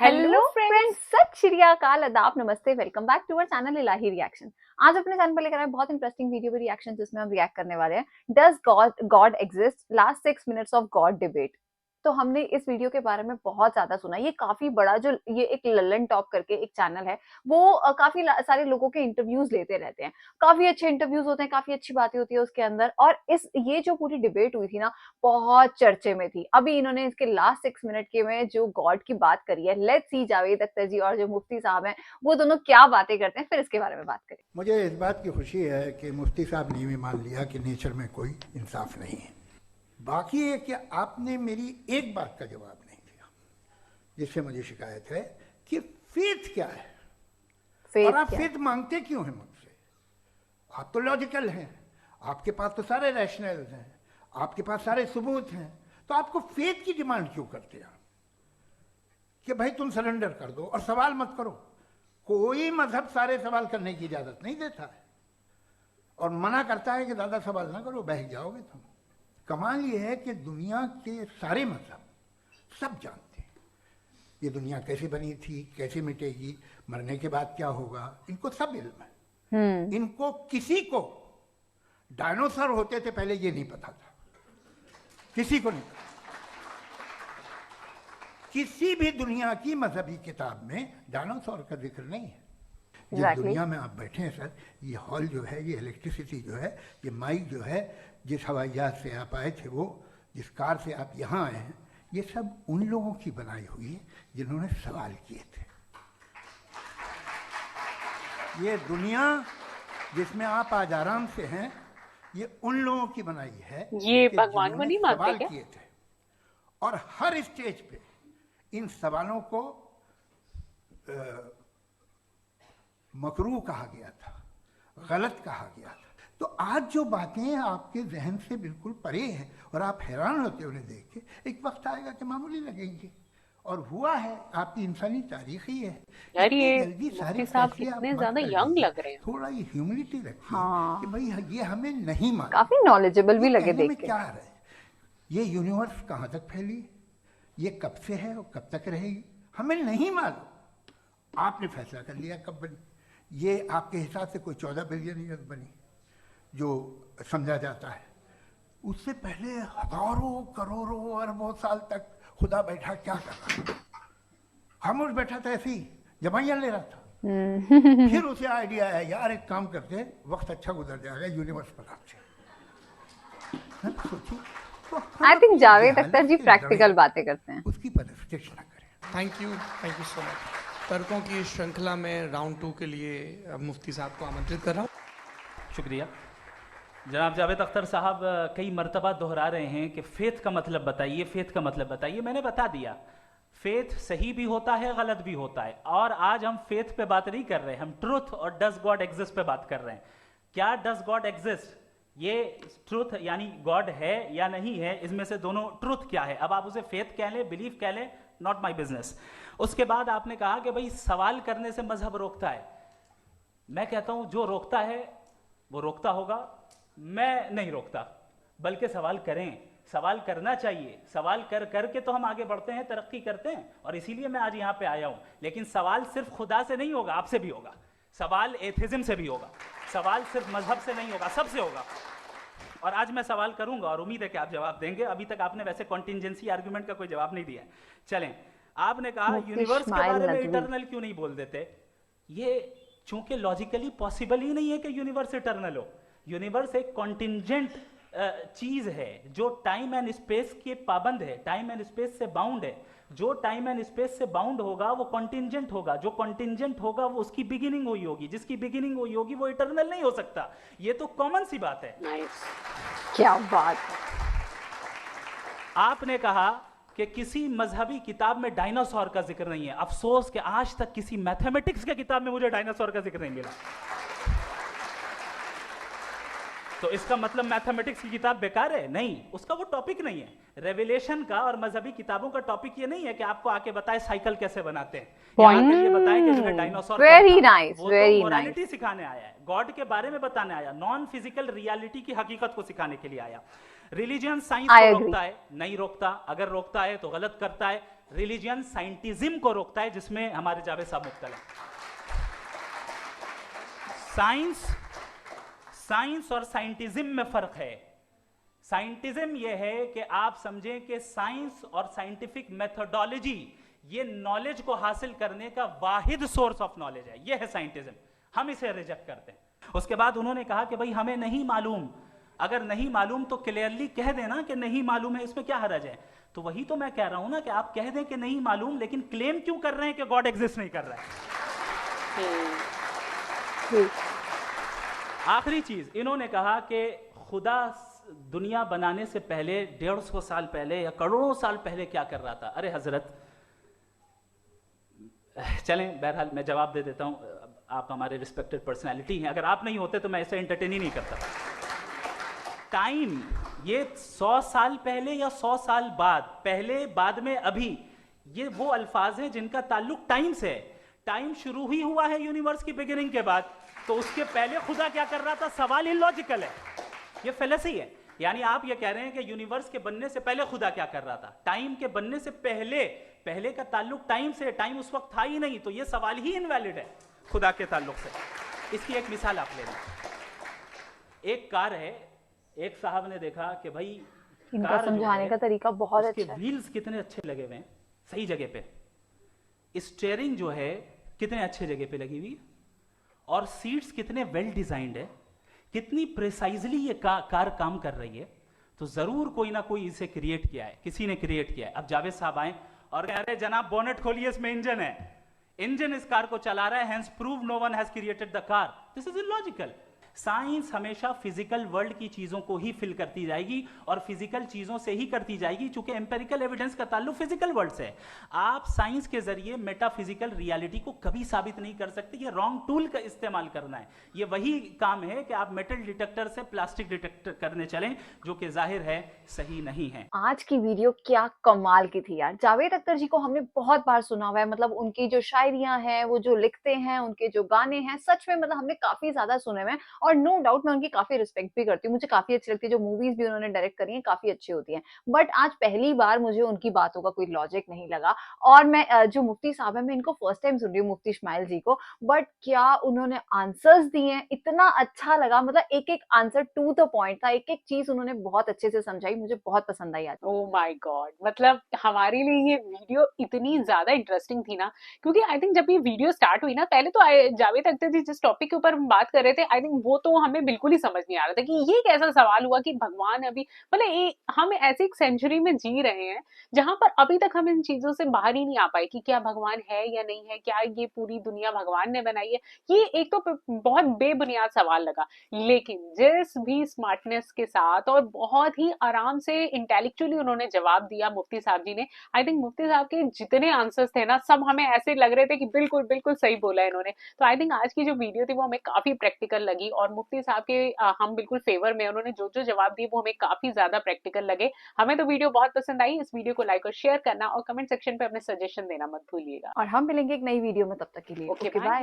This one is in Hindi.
हेलो फ्रेंड्स, सत श्री अकाल, आदाब, नमस्ते, welcome back to our channel Ilahi reaction. आज अपने चैनल पर लेकर आए बहुत इंटरेस्टिंग वीडियो पे रिएक्शन, जिसमें हम रिएक्ट करने वाले हैं does God exist, last 6 minutes of God debate. तो हमने इस वीडियो के बारे में बहुत ज्यादा सुना। ये काफी बड़ा, जो ये एक ललन टॉप करके एक चैनल है, वो काफी सारे लोगों के इंटरव्यूज लेते रहते हैं। काफी अच्छे इंटरव्यूज होते हैं, काफी अच्छी बातें होती है उसके अंदर। और ये जो पूरी डिबेट हुई थी ना, बहुत चर्चे में थी। अभी इन्होंने इसके लास्ट 6 मिनट के में जो गॉड की बात करी है, लेट्स सी जावेद अख्तर जी और जो मुफ्ती साहब हैं, वो दोनों क्या बातें करते हैं, फिर इसके बारे में बात करें। मुझे इस बात की खुशी है कि मुफ्ती साहब ने भी मान लिया कि नेचर में कोई इंसाफ नहीं है। बाकी है कि आपने मेरी एक बात का जवाब नहीं दिया, जिससे मुझे शिकायत है कि फेथ क्या है, और आप फेथ मांगते क्यों हैं मुझसे? आप तो लॉजिकल हैं, आपके पास तो सारे रैशनल्स हैं, आपके पास सारे सबूत हैं, तो आपको फेथ की डिमांड क्यों करते हैं कि भाई तुम सरेंडर कर दो और सवाल मत करो? कोई मजहब सारे सवाल करने की इजाजत नहीं देता है और मना करता है कि ज्यादा सवाल ना करो, बह जाओगे तुम। कमाल ये है कि दुनिया के सारे मजहब सब जानते हैं ये दुनिया कैसे बनी थी, कैसे मिटेगी, मरने के बाद क्या होगा, इनको सब इल्म है। इनको किसी को डायनासोर होते थे पहले ये नहीं पता था, किसी को नहीं पता। किसी भी दुनिया की मजहबी किताब में डायनासोर का जिक्र नहीं है। जिस दुनिया में आप बैठे हैं सर, ये हॉल जो है, ये इलेक्ट्रिसिटी जो है, ये माइक जो है, जिस हवाई जहाज से आप आए थे, वो जिस कार से आप यहाँ आए हैं, ये सब उन लोगों की बनाई हुई है जिन्होंने सवाल किए थे। ये दुनिया जिसमें आप आज आराम से हैं, ये उन लोगों की बनाई है ये भगवान को नहीं मानते सवाल क्या? किए थे। और हर स्टेज पे इन सवालों को मकरूह कहा गया था, गलत कहा गया था। तो आज जो बातें आपके जहन से बिल्कुल परे हैं और आप हैरान होते उन्हें देख के, एक वक्त आएगा कि मामूली लगेंगे। और हुआ है, आपकी इंसानी तारीख ही है। यार ये जल्दी सारी मुफ्ती साहब फैसले आप कितने मत ज्यादा कर यंग लीजिए। लग रहे हैं। थोड़ा ये ह्यूमिलिटी रखिए कि हाँ। भाई ये हमें नहीं मालूम। काफी नॉलेजेबल भी ये लगे कहने में देख के। क्या आ रहा है? ये यूनिवर्स कहाँ तक फैली, ये कब से है और कब तक रहेगी, हमें नहीं मालूम। आपने फैसला कर लिया कब बनी। ये आपके हिसाब से कोई 14 बिलियन ईयर बनी जो समझा जाता है। उससे पहले हजारों करोड़ों अरबों साल तक खुदा बैठा क्या कर रहा था? खामोश बैठा था, ऐसे ही जमाइयाँ ले रहा था। फिर उसे आइडिया आया, यार एक काम करते, वक्त अच्छा गुजर जाएगा, यूनिवर्स बनाते। सोचिए, I think Javed Akhtar ji practical बातें करते हैं। उसकी परस्टिश ना करें। Thank you so much. तर्कों की श्रृंखला में राउंड 2 के लिए मुफ्ती साहब को आमंत्रित कर रहा हूँ। शुक्रिया। जनाब जावेद अख्तर साहब कई मरतबा दोहरा रहे हैं कि फेथ का मतलब बताइए, फेथ का मतलब बताइए। मैंने बता दिया, फेथ सही भी होता है, गलत भी होता है। और आज हम फेथ पे बात नहीं कर रहे, हम ट्रूथ और डज गॉड एग्जिस्ट पे बात कर रहे हैं। क्या डज गॉड एग्जिस्ट, ये ट्रूथ यानी गॉड है या नहीं है, इसमें से दोनों ट्रूथ क्या है। अब आप उसे फेथ कह लें, बिलीफ कह लें, नॉट माई बिजनेस। उसके बाद आपने कहा कि भाई सवाल करने से मजहब रोकता है। मैं कहता हूं जो रोकता है वो रोकता होगा, मैं नहीं रोकता, बल्कि सवाल करें, सवाल करना चाहिए। सवाल कर करके तो हम आगे बढ़ते हैं, तरक्की करते हैं, और इसीलिए मैं आज यहां पे आया हूं। लेकिन सवाल सिर्फ खुदा से नहीं होगा, आपसे भी होगा। सवाल एथिज्म से भी होगा, सवाल सिर्फ मजहब से नहीं होगा, सबसे होगा। और आज मैं सवाल करूंगा और उम्मीद है कि आप जवाब देंगे। अभी तक आपने वैसे कॉन्टिंजेंसी आर्गुमेंट का कोई जवाब नहीं दिया। चलें, आपने कहा यूनिवर्स के बारे में इटर्नल क्यों नहीं बोल देते। ये चूंकि लॉजिकली पॉसिबल ही नहीं है कि यूनिवर्स इटर्नल हो। यूनिवर्स एक कॉन्टिंजेंट चीज है जो टाइम एंड स्पेस के पाबंद है, टाइम एंड स्पेस से बाउंड है। जो टाइम एंड स्पेस से बाउंड होगा वो कॉन्टिंजेंट होगा, जो कॉन्टिंजेंट होगा वो उसकी बिगिनिंग हुई होगी, जिसकी बिगिनिंग हुई होगी वो इटर्नल नहीं हो सकता। ये तो कॉमन सी बात है। क्या बात है। आपने कहा कि किसी मजहबी किताब में डायनासोर का जिक्र नहीं है। अफसोस कि आज तक किसी मैथमेटिक्स के किताब में मुझे डायनासोर का जिक्र नहीं मिला। तो इसका मतलब मैथमेटिक्स की किताब बेकार है? नहीं, उसका वो टॉपिक नहीं है। रेवलेशन का और मजहबी किताबों का टॉपिक ये नहीं है कि आपको आके बताए साइकिल कैसे बनाते हैं, या आके ये बताए कि जो है डायनासोर वेरी नाइस, वो वेरी तो मोरालिटी नाइस। सिखाने आया है, गॉड के बारे में बताने आया, नॉन फिजिकल रियलिटी की हकीकत को सिखाने के लिए आया। रिलीजियन साइंस को रोकता है? नहीं रोकता। अगर रोकता है तो गलत करता है। रिलीजन साइंटिज्म को रोकता है, जिसमें हमारे जावेद साहब मुब्तला हैं। साइंस और साइंटिज्म में फर्क है। साइंटिज्म यह है कि आप समझें कि साइंस और साइंटिफिक मेथोडोलॉजी ये नॉलेज को हासिल करने का वाहिद सोर्स ऑफ नॉलेज है, यह है साइंटिज्म। हम इसे रिजेक्ट करते हैं। उसके बाद उन्होंने कहा कि भाई हमें नहीं मालूम, अगर नहीं मालूम तो क्लियरली कह देना कि नहीं मालूम है, इसमें क्या हर्ज है। तो वही तो मैं कह रहा हूं ना कि आप कह दें कि नहीं मालूम, लेकिन क्लेम क्यों कर रहे हैं कि गॉड एग्जिस्ट नहीं कर रहा है। आखिरी चीज इन्होंने कहा कि खुदा दुनिया बनाने से पहले 150 साल पहले या करोड़ों साल पहले क्या कर रहा था। अरे हजरत, चलें बहरहाल मैं जवाब दे देता हूं, आप हमारे रिस्पेक्टेड पर्सनैलिटी हैं, अगर आप नहीं होते तो मैं इसे एंटरटेन ही नहीं करता। टाइम ये 100 साल पहले या 100 साल बाद, पहले बाद में अभी, ये वो अल्फाज हैं जिनका ताल्लुक टाइम से है। टाइम शुरू ही हुआ है यूनिवर्स की बिगिनिंग के बाद, तो उसके पहले खुदा क्या कर रहा था, सवाल इलॉजिकल है, ये फेलेसी है। यानी आप ये कह रहे हैं कि यूनिवर्स के बनने से पहले खुदा क्या कर रहा था, टाइम के बनने से पहले, पहले का ताल्लुक टाइम से, टाइम उस वक्त था ही नहीं, तो ये सवाल ही इनवैलिड है खुदा के ताल्लुक से। इसकी एक मिसाल आप ले लें। एक कार है, एक साहब ने देखा कि भाई इनका कार जो समझाने है, का तरीका बहुत उसके अच्छा है। व्हील्स कितने अच्छे लगे हुए हैं, सही जगह पे, स्टीयरिंग जो है कितने अच्छे जगह पे लगी हुई, और सीट्स कितने वेल डिजाइंड है, कितनी प्रिसाइजली ये कार काम कर रही है। तो जरूर कोई ना कोई इसे क्रिएट किया है, किसी ने क्रिएट किया है। अब जावेद साहब आए और कह रहे जनाब बोनेट खोलिए, इसमें इंजन है, इंजन इस कार को चला रहा है, hence prove no one has created the car. This is illogical. Science हमेशा फिजिकल वर्ल्ड की चीजों को ही फिल करती जाएगी और फिजिकल चीजों से ही करती जाएगी, क्योंकि एम्पेरिकल एविडेंस का ताल्लुक फिजिकल वर्ल्ड से है। आप साइंस के जरिए मेटाफिजिकल रियलिटी को कभी साबित नहीं कर सकते। ये रॉन्ग टूल का इस्तेमाल करना है। ये वही काम है कि आप मेटल डिटेक्टर से प्लास्टिक डिटेक्टर करने चलें, जो कि जाहिर है सही नहीं है। आज की वीडियो क्या कमाल की थी यार। जावेद अख्तर जी को हमने बहुत बार सुना हुआ है, मतलब उनकी जो शायरियां हैं, वो जो लिखते हैं, उनके जो गाने हैं, सच में मतलब हमने काफी ज्यादा सुने हुए हैं। और नो डाउट मैं उनकी काफी रिस्पेक्ट भी करती हूँ, मुझे काफी अच्छी लगती है। जो मूवीज भी उन्होंने डायरेक्ट करी हैं काफी अच्छी होती हैं। बट आज पहली बार मुझे उनकी बातों का कोई लॉजिक नहीं लगा। और मैं जो मुफ्ती साहब है, मैं इनको फर्स्ट टाइम सुन रही हूँ, मुफ्ती इस्माइल जी को। बट क्या उन्होंने आंसर्स दिए हैं, इतना अच्छा लगा। मतलब एक एक आंसर टू द पॉइंट था, एक एक चीज उन्होंने बहुत अच्छे से समझाई, मुझे बहुत पसंद आई आज। ओह माय गॉड, मतलब हमारे लिए ये वीडियो इतनी ज्यादा इंटरेस्टिंग थी ना, क्योंकि आई थिंक जब ये वीडियो स्टार्ट हुई ना, पहले तो जावेद अख्तर जी जिस टॉपिक के ऊपर हम बात कर रहे थे, आई थिंक वो तो हमें बिल्कुल ही समझ नहीं आ रहा था कि ये कैसा सवाल हुआ कि भगवान अभी, मतलब हम ऐसी एक सेंचुरी में जी रहे हैं जहां पर अभी तक हम इन चीजों से बाहर ही नहीं आ पाए कि क्या भगवान है या नहीं है, क्या ये पूरी दुनिया भगवान ने बनाई है। ये एक तो बहुत बेबुनियाद सवाल लगा, लेकिन जिस भी स्मार्टनेस के साथ और बहुत ही आराम से इंटेलेक्चुअली उन्होंने जवाब दिया मुफ्ती साहब जी ने, आई थिंक मुफ्ती साहब के जितने आंसर्स थे ना, सब हमें ऐसे लग रहे थे कि बिल्कुल बिल्कुल सही बोला इन्होंने। तो आई थिंक आज की जो वीडियो थी वो हमें काफी प्रैक्टिकल लगी, और मुफ्ती साहब के हम बिल्कुल फेवर में, उन्होंने जो जो जवाब दिए वो हमें काफी ज्यादा प्रैक्टिकल लगे। हमें तो वीडियो बहुत पसंद आई। इस वीडियो को लाइक और शेयर करना और कमेंट सेक्शन पे अपने सजेशन देना मत भूलिएगा। और हम मिलेंगे एक नई वीडियो में, तब तक के लिए ओके, ओके बाय। बाय।